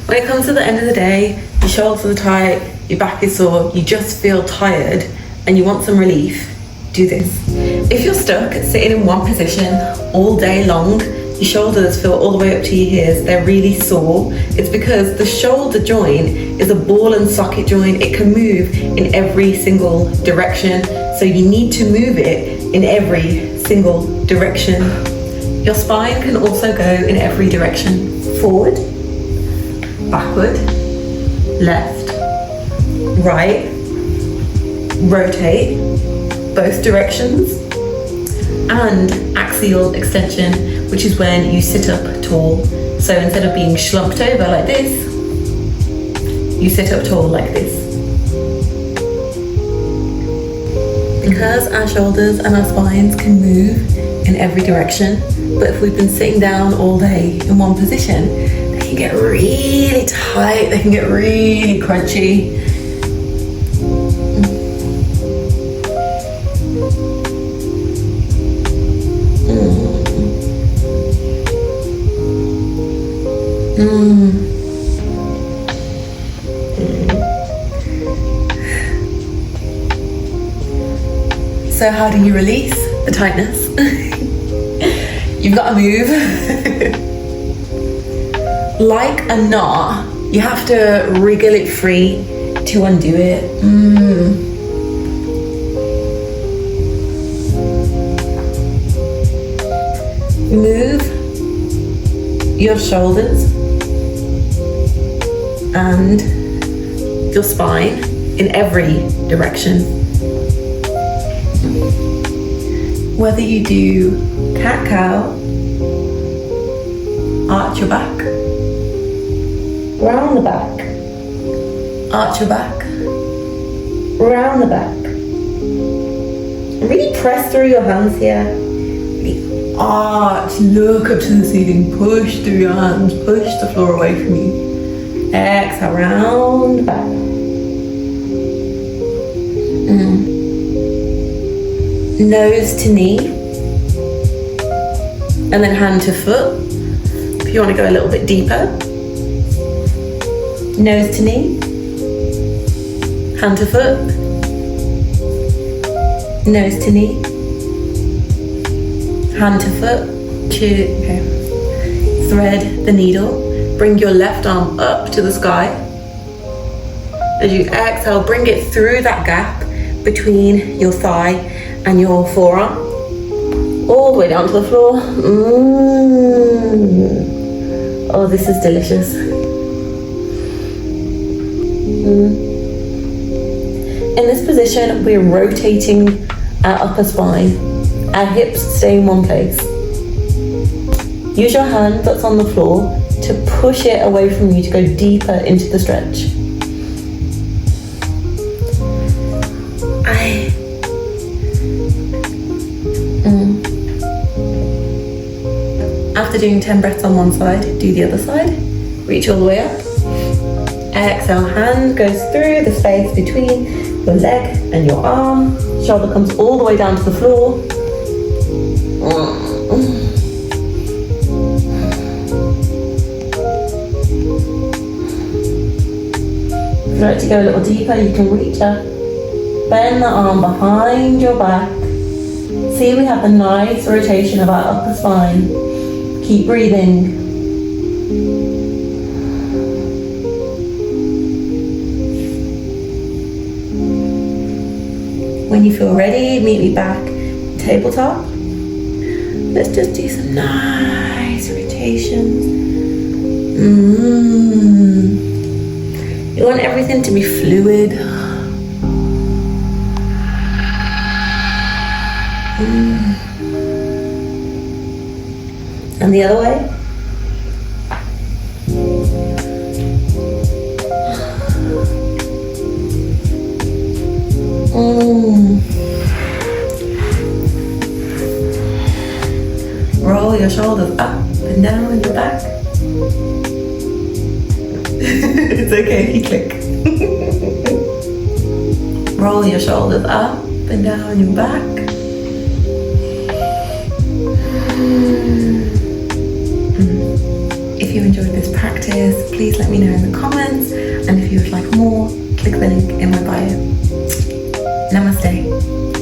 When it comes to the end of the day, your shoulders are tight, your back is sore, you just feel tired and you want some relief, do this. If you're stuck sitting in one position all day long, your shoulders feel all the way up to your ears, they're really sore, it's because the shoulder joint is a ball and socket joint. It can move in every single direction, so you need to move it in every single direction. Your spine can also go in every direction. Forward, backward, left, right, rotate, both directions, and axial extension, which is when you sit up tall. So instead of being slumped over like this, you sit up tall like this. Because our shoulders and our spines can move in every direction, but if we've been sitting down all day in one position, they can get really tight, they can get really crunchy. So how do you release the tightness? You've got to move. Like a knot, you have to wriggle it free to undo it. Move your shoulders and your spine in every direction. Whether you do cat-cow, arch your back, round the back, arch your back, round the back. And really press through your hands here. Really arch, look up to the ceiling, push through your hands, push the floor away from you. Exhale, round the back. Nose to knee, and then hand to foot. If you want to go a little bit deeper, nose to knee, hand to foot, nose to knee, hand to foot. Okay. Thread the needle, bring your left arm up to the sky. As you exhale, bring it through that gap between your thigh and your forearm, all the way down to the floor. Oh, this is delicious. In this position, we're rotating our upper spine. Our hips stay in one place. Use your hand that's on the floor to push it away from you to go deeper into the stretch. After doing 10 breaths on one side, do the other side. Reach all the way up. Exhale, hand goes through the space between your leg and your arm. Shoulder comes all the way down to the floor. If you'd like to go a little deeper, you can reach up. Bend the arm behind your back. See, we have a nice rotation of our upper spine. Keep breathing. When you feel ready, meet me back tabletop. Let's just do some nice rotations. You want everything to be fluid. And the other way. Roll your shoulders up and down in your back. It's okay if you click. Roll your shoulders up and down your back. If you enjoyed this this practice, please let me know in the comments. And if you would like more, click the link in my bio. Namaste.